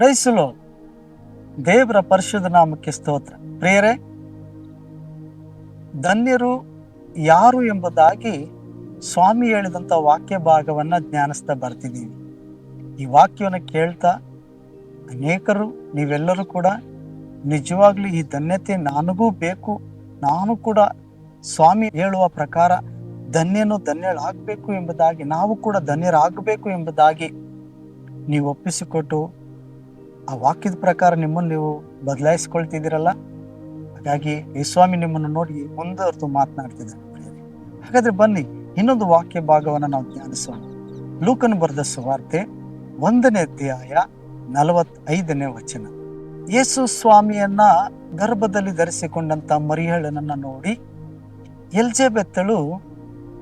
ಪ್ರೈಸಲು ದೇವರ ಪರಿಶುದ್ಧ ನಾಮಕ್ಕೆ ಸ್ತೋತ್ರ. ಪ್ರಿಯರೇ, ಧನ್ಯರು ಯಾರು ಎಂಬುದಾಗಿ ಸ್ವಾಮಿ ಹೇಳಿದಂಥ ವಾಕ್ಯ ಭಾಗವನ್ನ ಧ್ಯಾನಿಸ್ತಾ ಬರ್ತಿದ್ದೀವಿ. ಈ ವಾಕ್ಯವನ್ನು ಕೇಳ್ತಾ ಅನೇಕರು, ನೀವೆಲ್ಲರೂ ಕೂಡ ನಿಜವಾಗ್ಲೂ ಈ ಧನ್ಯತೆ ನನಗೂ ಬೇಕು, ನಾನು ಕೂಡ ಸ್ವಾಮಿ ಹೇಳುವ ಪ್ರಕಾರ ಧನ್ಯಳಾಗಬೇಕು ಎಂಬುದಾಗಿ, ನಾವು ಕೂಡ ಧನ್ಯರಾಗಬೇಕು ಎಂಬುದಾಗಿ ನೀವು ಒಪ್ಪಿಸಿಕೊಟ್ಟು ಆ ವಾಕ್ಯದ ಪ್ರಕಾರ ನಿಮ್ಮನ್ನು ನೀವು ಬದಲಾಯಿಸ್ಕೊಳ್ತಿದ್ದೀರಲ್ಲ. ಹಾಗಾಗಿ ಈ ಸ್ವಾಮಿ ನಿಮ್ಮನ್ನು ನೋಡಿ ಮುಂದುವರೆದು ಮಾತನಾಡ್ತಿದ್ದಾರೆ. ಹಾಗಾದ್ರೆ ಬನ್ನಿ ಇನ್ನೊಂದು ವಾಕ್ಯ ಭಾಗವನ್ನು ನಾವು ಧ್ಯಾನಿಸೋಣ. ಲೂಕನು ಬರೆದ ಸುವಾರ್ತೆ 1ನೇ ಅಧ್ಯಾಯ 45ನೇ ವಚನ. ಯೇಸು ಸ್ವಾಮಿಯನ್ನ ಗರ್ಭದಲ್ಲಿ ಧರಿಸಿಕೊಂಡಂತ ಮರಿಯಳನನ್ನ ನೋಡಿ ಎಲಿಜಬೆತ್ತಳು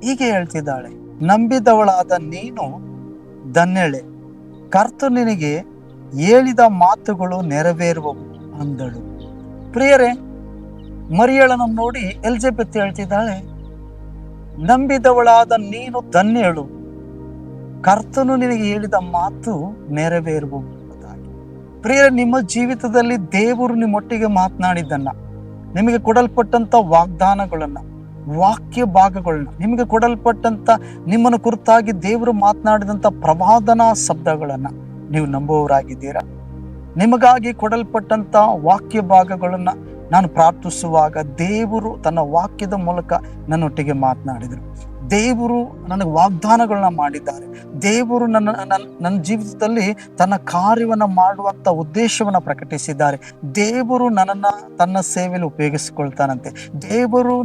ಹೀಗೆ ಹೇಳ್ತಿದ್ದಾಳೆ, ನಂಬಿದವಳಾದ ನೀನು ಧನ್ಯಳೆ, ಕರ್ತನು ನಿನಗೆ ಹೇಳಿದ ಮಾತುಗಳು ನೆರವೇರುವವು ಅಂದಳು. ಪ್ರಿಯರೇ, ಮರಿಯಳನನ್ನು ನೋಡಿ ಎಲಿಜಬೆತ್ ಹೇಳ್ತಿದ್ದಾಳೆ, ನಂಬಿದವಳಾದ ನೀನು ಧನ್ಯಳು, ಕರ್ತನು ನಿನಗೆ ಹೇಳಿದ ಮಾತು ನೆರವೇರುವವು. ಪ್ರಿಯರೇ, ನಿಮ್ಮ ಜೀವಿತದಲ್ಲಿ ದೇವರು ನಿಮ್ಮೊಟ್ಟಿಗೆ ಮಾತನಾಡಿದ್ದನ್ನ, ನಿಮಗೆ ಕೊಡಲ್ಪಟ್ಟಂತ ವಾಗ್ದಾನಗಳನ್ನ, ವಾಕ್ಯ ಭಾಗಗಳನ್ನ, ನಿಮಗೆ ಕೊಡಲ್ಪಟ್ಟಂತ ನಿಮ್ಮನ್ನು ಕುರಿತಾಗಿ ದೇವರು ಮಾತನಾಡಿದಂತ ಪ್ರವಾದನಾ ಶಬ್ದಗಳನ್ನ ನೀವು ನಂಬುವವರಾಗಿದ್ದೀರಾ? ನಿಮಗಾಗಿ ಕೊಡಲ್ಪಟ್ಟಂತ ವಾಕ್ಯ ಭಾಗಗಳನ್ನ ನಾನು ಪ್ರಾರ್ಥಿಸುವಾಗ ದೇವರು ತನ್ನ ವಾಕ್ಯದ ಮೂಲಕ ನನ್ನೊಟ್ಟಿಗೆ ಮಾತನಾಡಿದರು. ದೇವರು ನನಗೆ ವಾಗ್ದಾನಗಳನ್ನ ಮಾಡಿದ್ದಾರೆ. ದೇವರು ನನ್ನ ಜೀವಿತದಲ್ಲಿ ತನ್ನ ಕಾರ್ಯವನ್ನ ಮಾಡುವಂತ ಉದ್ದೇಶವನ್ನ ಪ್ರಕಟಿಸಿದ್ದಾರೆ. ದೇವರು ನನ್ನನ್ನ ತನ್ನ ಸೇವೆಯಲ್ಲಿ ಉಪಯೋಗಿಸಿಕೊಳ್ತಾನಂತೆ. ದೇವರು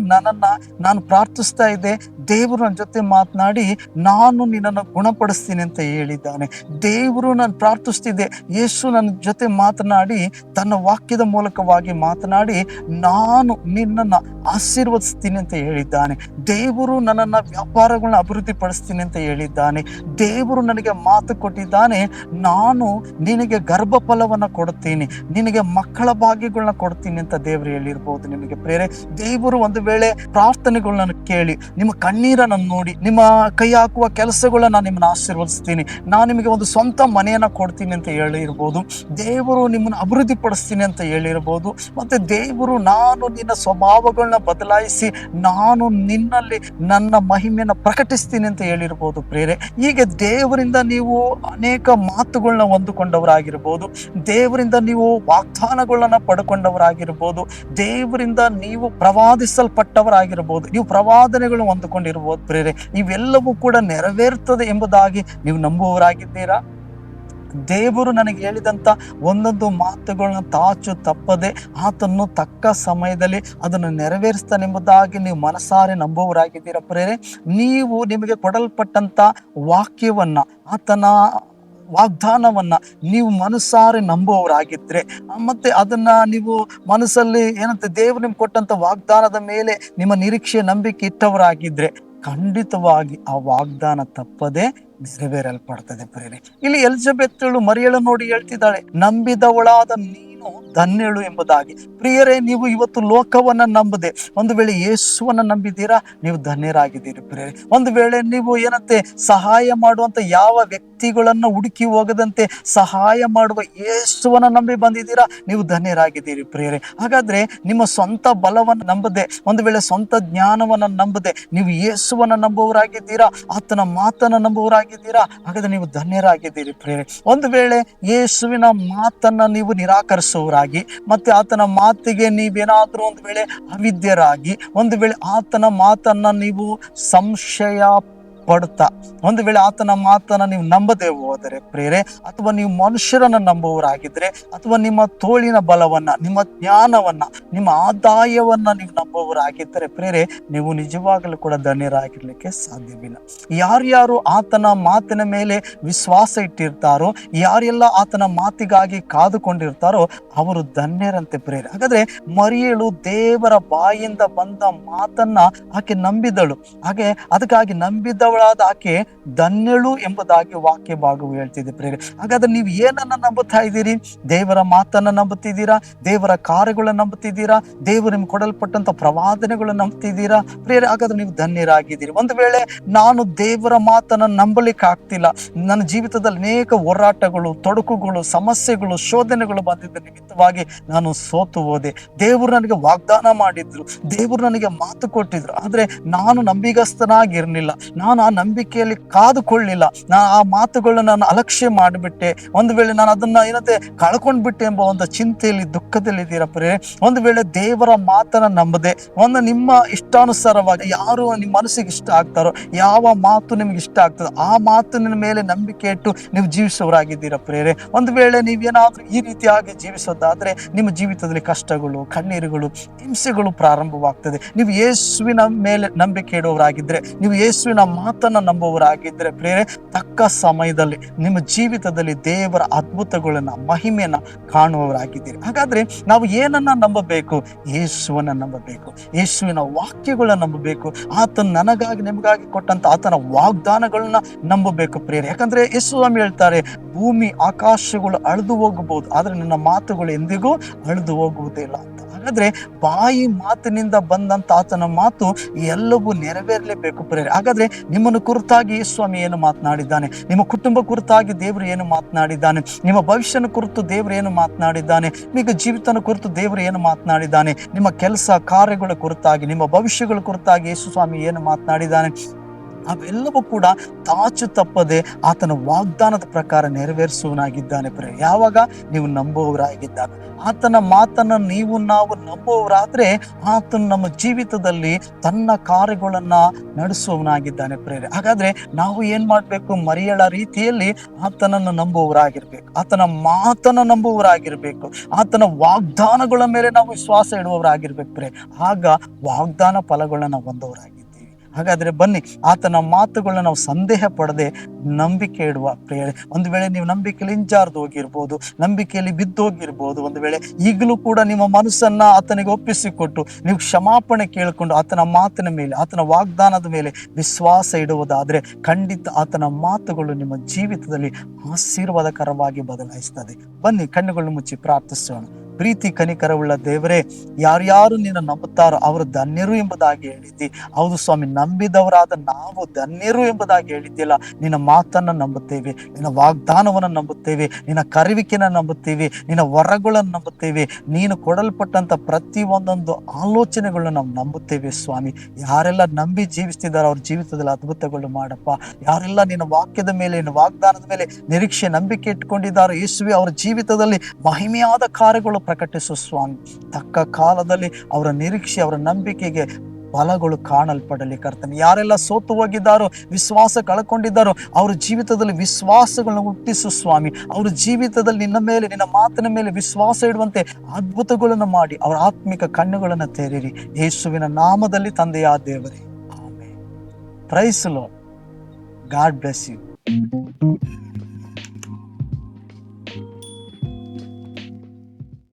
ನಾನು ಪ್ರಾರ್ಥಿಸ್ತಾ ಇದ್ದೆ, ದೇವರು ನನ್ನ ಜೊತೆ ಮಾತನಾಡಿ ನಾನು ನಿನ್ನನ್ನು ಗುಣಪಡಿಸ್ತೀನಿ ಅಂತ ಹೇಳಿದ್ದಾನೆ. ದೇವರು ನಾನು ಪ್ರಾರ್ಥಿಸ್ತಿದ್ದೆ, ಯೇಸು ನನ್ನ ಜೊತೆ ಮಾತನಾಡಿ ತನ್ನ ವಾಕ್ಯದ ಮೂಲಕವಾಗಿ ಮಾತನಾಡಿ ನಾನು ನಿನ್ನನ್ನು ಆಶೀರ್ವದಿಸ್ತೀನಿ ಅಂತ ಹೇಳಿದ್ದಾನೆ. ದೇವರು ನನ್ನನ್ನು ವ್ಯಾಪಾರಗಳನ್ನ ಅಭಿವೃದ್ಧಿ ಪಡಿಸ್ತೀನಿ ಅಂತ ಹೇಳಿದ್ದಾನೆ. ದೇವರು ನನಗೆ ಮಾತು ಕೊಟ್ಟಿದ್ದಾನೆ, ನಾನು ನಿನಗೆ ಗರ್ಭಫಲವನ್ನ ಕೊಡ್ತೀನಿ, ನಿನಗೆ ಮಕ್ಕಳ ಭಾಗ್ಯಗಳನ್ನ ಕೊಡ್ತೀನಿ ಅಂತ ದೇವರು ಹೇಳಿರ್ಬೋದು. ನಿಮಗೆ ಪ್ರೇರೆ, ದೇವರು ಒಂದು ವೇಳೆ ಪ್ರಾರ್ಥನೆಗಳನ್ನ ಕೇಳಿ, ನಿಮ್ಮ ಕಣ್ಣೀರನ್ನು ನೋಡಿ, ನಿಮ್ಮ ಕೈ ಹಾಕುವ ಕೆಲಸಗಳನ್ನ ನಾನು ನಿಮ್ಮನ್ನ ಆಶೀರ್ವದಿಸ್ತೀನಿ, ನಾನು ನಿಮಗೆ ಒಂದು ಸ್ವಂತ ಮನೆಯನ್ನ ಕೊಡ್ತೀನಿ ಅಂತ ಹೇಳಿರ್ಬೋದು. ದೇವರು ನಿಮ್ಮನ್ನು ಅಭಿವೃದ್ಧಿ ಪಡಿಸ್ತೀನಿ ಅಂತ ಹೇಳಿರ್ಬೋದು. ಮತ್ತೆ ದೇವರು ನಾನು ನಿನ್ನ ಸ್ವಭಾವಗಳನ್ನ ಬದಲಾಯಿಸಿ ನಾನು ನಿನ್ನಲ್ಲಿ ನನ್ನ ಮಹಿಮೆಯನ್ನು ಪ್ರಕಟಿಸ್ತೀನಿ ಅಂತ ಹೇಳಿರ್ಬೋದು. ಪ್ರೇರೆ, ಹೀಗೆ ದೇವರಿಂದ ನೀವು ಅನೇಕ ಮಾತುಗಳನ್ನ ಹೊಂದಿಕೊಂಡವರಾಗಿರ್ಬೋದು, ದೇವರಿಂದ ನೀವು ವಾಗ್ದಾನಗಳನ್ನ ಪಡ್ಕೊಂಡವರಾಗಿರ್ಬೋದು, ದೇವರಿಂದ ನೀವು ಪ್ರವಾದಿಸಲ್ಪಟ್ಟವರಾಗಿರ್ಬೋದು, ನೀವು ಪ್ರವಾದನೆಗಳು ಹೊಂದಿಕೊಂಡಿರ್ಬೋದು. ಪ್ರೇರೆ, ಇವೆಲ್ಲವೂ ಕೂಡ ನೆರವೇರ್ತದೆ ಎಂಬುದಾಗಿ ನೀವು ನಂಬುವವರಾಗಿದ್ದೀರಾ? ದೇವರು ನನಗೆ ಹೇಳಿದಂಥ ಒಂದೊಂದು ಮಾತುಗಳನ್ನ ತಾಚು ತಪ್ಪದೆ ಆತನ್ನು ತಕ್ಕ ಸಮಯದಲ್ಲಿ ಅದನ್ನು ನೆರವೇರಿಸ್ತಾನೆಂಬುದಾಗಿ ನೀವು ಮನಸಾರೆ ನಂಬುವವರಾಗಿದ್ದೀರಾ? ಪ್ರೇರೆ, ನೀವು ನಿಮಗೆ ಕೊಡಲ್ಪಟ್ಟಂತ ವಾಕ್ಯವನ್ನ, ಆತನ ವಾಗ್ದಾನವನ್ನ ನೀವು ಮನಸಾರೆ ನಂಬುವವರಾಗಿದ್ರೆ, ಮತ್ತೆ ಅದನ್ನ ನೀವು ಮನಸ್ಸಲ್ಲಿ ಏನಂತ ದೇವರು ನಿಮ್ಗೆ ಕೊಟ್ಟಂತ ವಾಗ್ದಾನದ ಮೇಲೆ ನಿಮ್ಮ ನಿರೀಕ್ಷೆ ನಂಬಿಕೆ ಇಟ್ಟವರಾಗಿದ್ರೆ ಖಂಡಿತವಾಗಿ ಆ ವಾಗ್ದಾನ ತಪ್ಪದೆ ನೆರವೇರಲ್ಪಡ್ತದೆ. ಪ್ರೇರೆ, ಇಲ್ಲಿ ಎಲಿಜಬೆತ್ತಳು ಮರಿಯಳು ನೋಡಿ ಹೇಳ್ತಿದ್ದಾಳೆ, ನಂಬಿದವಳಾದ ನೀನು ಧನ್ಯಳು ಎಂಬುದಾಗಿ. ಪ್ರಿಯರೇ, ನೀವು ಇವತ್ತು ಲೋಕವನ್ನ ನಂಬದೆ ಒಂದು ವೇಳೆ ಯೇಸುವನ್ನ ನಂಬಿದ್ದೀರಾ, ನೀವು ಧನ್ಯರಾಗಿದ್ದೀರಿ. ಪ್ರಿಯರೇ, ಒಂದು ವೇಳೆ ನೀವು ಏನಂತೆ ಸಹಾಯ ಮಾಡುವಂತ ಯಾವ ವ್ಯಕ್ತಿಗಳನ್ನ ಹುಡುಕಿ ಹೋಗದಂತೆ ಸಹಾಯ ಮಾಡುವ ಯೇಸುವನ್ನ ನಂಬಿ ಬಂದಿದ್ದೀರಾ, ನೀವು ಧನ್ಯರಾಗಿದ್ದೀರಿ. ಪ್ರಿಯರೇ, ಹಾಗಾದ್ರೆ ನಿಮ್ಮ ಸ್ವಂತ ಬಲವನ್ನ ನಂಬದೆ, ಒಂದು ವೇಳೆ ಸ್ವಂತ ಜ್ಞಾನವನ್ನ ನಂಬದೆ ನೀವು ಯೇಸುವನ್ನ ನಂಬುವವರಾಗಿದ್ದೀರಾ, ಆತನ ಮಾತನ್ನ ನಂಬುವವರಾಗಿದ್ದೀರಾ, ಹಾಗಾದ್ರೆ ನೀವು ಧನ್ಯರಾಗಿದ್ದೀರಿ. ಪ್ರಿಯರೇ, ಒಂದು ವೇಳೆ ಯೇಸುವಿನ ಮಾತನ್ನ ನೀವು ನಿರಾಕರಿಸುವವರಾಗಿ, ಮತ್ತೆ ಆತನ ಮಾತಿಗೆ ನೀವೇನಾದ್ರೂ ಒಂದು ವೇಳೆ ಅವಿದ್ಯರಾಗಿ, ಒಂದು ವೇಳೆ ಆತನ ಮಾತನ್ನ ನೀವು ಸಂಶಯ ಪಡ್ತಾ, ಒಂದು ವೇಳೆ ಆತನ ಮಾತನ್ನ ನೀವು ನಂಬದೆ ಹೋದರೆ ಪ್ರೇರೆ, ಅಥವಾ ನೀವು ಮನುಷ್ಯರನ್ನ ನಂಬುವವರಾಗಿದ್ರೆ, ಅಥವಾ ನಿಮ್ಮ ತೋಳಿನ ಬಲವನ್ನ, ನಿಮ್ಮ ಜ್ಞಾನವನ್ನ, ನಿಮ್ಮ ಆದಾಯವನ್ನ ನೀವು ನಂಬುವವರಾಗಿದ್ದರೆ ಪ್ರೇರೆ, ನೀವು ನಿಜವಾಗಲೂ ಕೂಡ ಧನ್ಯರಾಗಿರ್ಲಿಕ್ಕೆ ಸಾಧ್ಯವಿಲ್ಲ. ಯಾರ್ಯಾರು ಆತನ ಮಾತಿನ ಮೇಲೆ ವಿಶ್ವಾಸ ಇಟ್ಟಿರ್ತಾರೋ, ಯಾರೆಲ್ಲ ಆತನ ಮಾತಿಗಾಗಿ ಕಾದುಕೊಂಡಿರ್ತಾರೋ ಅವರು ಧನ್ಯರಂತೆ ಪ್ರೇರೆ. ಹಾಗಾದ್ರೆ ಮರಿಯಳು ದೇವರ ಬಾಯಿಂದ ಬಂದ ಮಾತನ್ನ ಆಕೆ ನಂಬಿದಳು. ಹಾಗೆ ಅದಕ್ಕಾಗಿ ನಂಬಿದವಳಾದ ನಂಬಿದವಳಾದ ಆಕೆ ಧನ್ಯಳು ಎಂಬುದಾಗಿ ವಾಕ್ಯ ಭಾಗವು ಹೇಳ್ತಿದೆ ಪ್ರೇರೆ. ಹಾಗಾದ್ರೆ ನೀವು ಏನನ್ನ ನಂಬುತ್ತಾ ಇದ್ದೀರಿ? ದೇವರ ಮಾತನ್ನ ನಂಬುತ್ತಿದ್ದೀರಾ? ದೇವರ ಕಾರ್ಯಗಳನ್ನ ನಂಬುತ್ತಿದ್ದೀರಾ? ದೇವರು ನಿಮ್ಗೆ ಕೊಡಲ್ಪಟ್ಟಂತ ಪ್ರವಾದನೆಗಳನ್ನ ನಂಬುತ್ತಿದ್ದೀರಾ ಪ್ರೇರೆ? ಹಾಗಾದ್ರೆ ನೀವು ಧನ್ಯರಾಗಿದ್ದೀರಿ. ಒಂದು ವೇಳೆ ನಾನು ದೇವರ ಮಾತನ್ನ ನಂಬಲಿಕ್ಕೆ ಆಗ್ತಿಲ್ಲ, ನನ್ನ ಜೀವಿತದಲ್ಲಿ ಅನೇಕ ಹೋರಾಟಗಳು, ತೊಡಕುಗಳು, ಸಮಸ್ಯೆಗಳು, ಶೋಧನೆಗಳು ಬಂದಿದ್ದ ನಿಮಿತ್ತವಾಗಿ ನಾನು ಸೋತು ಹೋದೆ. ದೇವರು ನನಗೆ ವಾಗ್ದಾನ ಮಾಡಿದ್ರು, ದೇವರು ನನಗೆ ಮಾತು ಕೊಟ್ಟಿದ್ರು, ಆದ್ರೆ ನಾನು ನಂಬಿಗಸ್ತನಾಗಿರ್ಲಿಲ್ಲ, ನಾನು ಆ ನಂಬಿಕೆಯಲ್ಲಿ ಕಾದುಕೊಳ್ಳಿಲ್ಲ, ಆ ಮಾತುಗಳನ್ನ ನಾನು ಅಲಕ್ಷ್ಯ ಮಾಡಿಬಿಟ್ಟೆ. ಒಂದು ವೇಳೆ ನಾನು ಅದನ್ನ ಏನಂತೆ ಕಳ್ಕೊಂಡ್ಬಿಟ್ಟೆ ಎಂಬ ಒಂದು ಚಿಂತೆಯಲ್ಲಿ, ದುಃಖದಲ್ಲಿದ್ದೀರಾ ಪ್ರೇರೆ. ಒಂದು ವೇಳೆ ದೇವರ ಮಾತನ್ನ ನಂಬದೆ ನಿಮ್ಮ ಇಷ್ಟಾನುಸಾರವಾಗಿ ಯಾರು ನಿಮ್ಮ ಮನಸ್ಸಿಗೆ ಇಷ್ಟ ಆಗ್ತಾರೋ, ಯಾವ ಮಾತು ನಿಮ್ಗೆ ಇಷ್ಟ ಆಗ್ತದೋ ಆ ಮಾತಿನ ಮೇಲೆ ನಂಬಿಕೆ ಇಟ್ಟು ನೀವು ಜೀವಿಸೋರಾಗಿದ್ದೀರಾ ಪ್ರೇರೆ. ಒಂದು ವೇಳೆ ನೀವೇನಾದ್ರೂ ಈ ರೀತಿಯಾಗಿ ಜೀವಿಸೋದಾದ್ರೆ ನಿಮ್ಮ ಜೀವಿತದಲ್ಲಿ ಕಷ್ಟಗಳು, ಕಣ್ಣೀರುಗಳು, ಹಿಂಸೆಗಳು ಪ್ರಾರಂಭವಾಗ್ತದೆ. ನೀವು ಯೇಸುವಿನ ಮೇಲೆ ನಂಬಿಕೆ ಇಡುವವರಾಗಿದ್ರೆ, ನೀವು ಯೇಸುವಿನ ಮಾತನ್ನ ನಂಬುವವರಾಗಿದ್ರೆ ಪ್ರೇರೆ, ತಕ್ಕ ಸಮಯದಲ್ಲಿ ನಿಮ್ಮ ಜೀವಿತದಲ್ಲಿ ದೇವರ ಅದ್ಭುತಗಳನ್ನ, ಮಹಿಮೆಯನ್ನ ಕಾಣುವವರಾಗಿದ್ದೀರಿ. ಹಾಗಾದ್ರೆ ನಾವು ಏನನ್ನ ನಂಬಬೇಕು? ಯೇಸುವನ್ನ ನಂಬಬೇಕು, ಯೇಸುವಿನ ವಾಕ್ಯಗಳನ್ನ ನಂಬಬೇಕು, ಆತನ ನನಗಾಗಿ ನಿಮಗಾಗಿ ಕೊಟ್ಟಂತ ಆತನ ವಾಗ್ದಾನಗಳನ್ನ ನಂಬಬೇಕು ಪ್ರೇರೆ. ಯಾಕಂದ್ರೆ ಯೇಸು ಸ್ವಾಮಿ ಹೇಳ್ತಾರೆ, ಭೂಮಿ ಆಕಾಶಗಳು ಅಳಿದು ಹೋಗಬಹುದು, ಆದ್ರೆ ನನ್ನ ಮಾತುಗಳು ಎಂದಿಗೂ ಅಳಿದು ಹೋಗುವುದಿಲ್ಲ ಅಂತ. ಹಾಗಾದ್ರೆ ಬಾಯಿ ಮಾತಿನಿಂದ ಬಂದಂತ ಆತನ ಮಾತು ಎಲ್ಲವೂ ನೆರವೇರಲೇಬೇಕು ಪ್ರೇರೆ. ಹಾಗಾದ್ರೆ ನಿಮ್ಮನ್ನು ಕುರಿತಾಗಿ ಯೇಸು ಸ್ವಾಮಿ ಏನು ಮಾತನಾಡಿದ್ದಾನೆ? ನಿಮ್ಮ ಕುಟುಂಬ ಕುರಿತಾಗಿ ದೇವರು ಏನು ಮಾತನಾಡಿದ್ದಾನೆ? ನಿಮ್ಮ ಭವಿಷ್ಯನ ಕುರಿತು ದೇವರು ಏನು ಮಾತನಾಡಿದ್ದಾನೆ? ನಿಮ್ಮ ಜೀವಿತನ ಕುರಿತು ದೇವರು ಏನು ಮಾತನಾಡಿದ್ದಾನೆ? ನಿಮ್ಮ ಕೆಲಸ ಕಾರ್ಯಗಳ ಕುರಿತಾಗಿ, ನಿಮ್ಮ ಭವಿಷ್ಯಗಳ ಕುರಿತಾಗಿ ಯೇಸು ಸ್ವಾಮಿ ಏನು ಮಾತನಾಡಿದ್ದಾನೆ? ಅವೆಲ್ಲವೂ ಕೂಡ ತಾಚು ತಪ್ಪದೆ ಆತನ ವಾಗ್ದಾನದ ಪ್ರಕಾರ ನೆರವೇರಿಸುವನಾಗಿದ್ದಾನೆ ಪ್ರೇರೆ. ಯಾವಾಗ ನೀವು ನಂಬುವವರಾಗಿದ್ದಾಗ, ಆತನ ಮಾತನ್ನ ನಾವು ನಂಬುವವರಾದ್ರೆ ಆತನು ನಮ್ಮ ಜೀವಿತದಲ್ಲಿ ತನ್ನ ಕಾರ್ಯಗಳನ್ನ ನಡೆಸುವವನಾಗಿದ್ದಾನೆ ಪ್ರೇರೆ. ಹಾಗಾದ್ರೆ ನಾವು ಏನ್ ಮಾಡ್ಬೇಕು? ಮರಿಯಳ ರೀತಿಯಲ್ಲಿ ಆತನನ್ನು ನಂಬುವವರಾಗಿರ್ಬೇಕು, ಆತನ ಮಾತನ್ನ ನಂಬುವವರಾಗಿರ್ಬೇಕು, ಆತನ ವಾಗ್ದಾನಗಳ ಮೇಲೆ ನಾವು ವಿಶ್ವಾಸ ಇಡುವವರಾಗಿರ್ಬೇಕು ಪ್ರೇರೆ. ಆಗ ವಾಗ್ದಾನ ಫಲಗಳನ್ನ ಹೊಂದವರಾಗಿದ್ದೀವಿ. ಹಾಗಾದ್ರೆ ಬನ್ನಿ, ಆತನ ಮಾತುಗಳನ್ನ ನಾವು ಸಂದೇಹ ಪಡದೆ ನಂಬಿಕೆ ಇಡುವ ಪ್ರೇರೆ. ಒಂದು ವೇಳೆ ನೀವು ನಂಬಿಕೆಯಲ್ಲಿ ಹಿಂಜಾರ್ದು ಹೋಗಿರ್ಬೋದು, ನಂಬಿಕೆಯಲ್ಲಿ ಬಿದ್ದೋಗಿರ್ಬೋದು, ಒಂದು ವೇಳೆ ಈಗಲೂ ಕೂಡ ನಿಮ್ಮ ಮನಸ್ಸನ್ನ ಆತನಿಗೆ ಒಪ್ಪಿಸಿಕೊಟ್ಟು ನೀವು ಕ್ಷಮಾಪಣೆ ಕೇಳಿಕೊಂಡು ಆತನ ಮಾತಿನ ಮೇಲೆ, ಆತನ ವಾಗ್ದಾನದ ಮೇಲೆ ವಿಶ್ವಾಸ ಇಡುವುದಾದ್ರೆ ಖಂಡಿತ ಆತನ ಮಾತುಗಳು ನಿಮ್ಮ ಜೀವಿತದಲ್ಲಿ ಆಶೀರ್ವಾದಕರವಾಗಿ ಬದಲಾಯಿಸ್ತದೆ. ಬನ್ನಿ, ಕಣ್ಣುಗಳನ್ನು ಮುಚ್ಚಿ ಪ್ರಾರ್ಥಿಸೋಣ. ಪ್ರೀತಿ ಕನಿಕರವುಳ್ಳ ದೇವರೇ, ಯಾರ್ಯಾರು ನಿನ್ನ ನಂಬುತ್ತಾರೋ ಅವರು ಧನ್ಯರು ಎಂಬುದಾಗಿ ಹೇಳಿದ್ದಿ. ಹೌದು ಸ್ವಾಮಿ, ನಂಬಿದವರಾದ ನಾವು ಧನ್ಯರು ಎಂಬುದಾಗಿ ಹೇಳಿದ್ದಿಲ್ಲ. ನಿನ್ನ ಮಾತನ್ನ ನಂಬುತ್ತೇವೆ, ನಿನ್ನ ವಾಗ್ದಾನವನ್ನು ನಂಬುತ್ತೇವೆ, ನಿನ್ನ ಕರೆವಿಕೆನ ನಂಬುತ್ತೇವೆ, ನಿನ್ನ ವರಗಳನ್ನು ನಂಬುತ್ತೇವೆ, ನೀನು ಕೊಡಲ್ಪಟ್ಟಂತ ಪ್ರತಿ ಒಂದೊಂದು ಆಲೋಚನೆಗಳನ್ನ ನಾವು ನಂಬುತ್ತೇವೆ ಸ್ವಾಮಿ. ಯಾರೆಲ್ಲ ನಂಬಿ ಜೀವಿಸ್ತಿದಾರೋ ಅವ್ರ ಜೀವಿತದಲ್ಲಿ ಅದ್ಭುತಗಳು ಮಾಡಪ್ಪ. ಯಾರೆಲ್ಲ ನಿನ್ನ ವಾಕ್ಯದ ಮೇಲೆ, ನಿನ್ನ ವಾಗ್ದಾನದ ಮೇಲೆ ನಿರೀಕ್ಷೆ, ನಂಬಿಕೆ ಇಟ್ಕೊಂಡಿದ್ದಾರೋ ಯೇಸುವೆ, ಅವರ ಜೀವಿತದಲ್ಲಿ ಮಹಿಮೆಯಾದ ಕಾರ್ಯಗಳು ಪ್ರಕಟಿಸು ಸ್ವಾಮಿ. ತಕ್ಕ ಕಾಲದಲ್ಲಿ ಅವರ ನಿರೀಕ್ಷೆ, ಅವರ ನಂಬಿಕೆಗೆ ಫಲಗಳು ಕಾಣಲ್ಪಡಲಿ ಕರ್ತನೆ. ಯಾರೆಲ್ಲ ಸೋತು ಹೋಗಿದ್ದಾರೋ, ವಿಶ್ವಾಸ ಕಳ್ಕೊಂಡಿದ್ದಾರೋ ಅವ್ರ ಜೀವಿತದಲ್ಲಿ ವಿಶ್ವಾಸಗಳನ್ನು ಹುಟ್ಟಿಸು ಸ್ವಾಮಿ. ಅವ್ರ ಜೀವಿತದಲ್ಲಿ ನಿನ್ನ ಮೇಲೆ, ನಿನ್ನ ಮಾತಿನ ಮೇಲೆ ವಿಶ್ವಾಸ ಇಡುವಂತೆ ಅದ್ಭುತಗಳನ್ನು ಮಾಡಿ ಅವರ ಆತ್ಮಿಕ ಕಣ್ಣುಗಳನ್ನು ತೆರೆಯಿರಿ. ಯೇಸುವಿನ ನಾಮದಲ್ಲಿ ತಂದೆಯಾದ ದೇವರೇ, amen. Praise the lord. God bless you.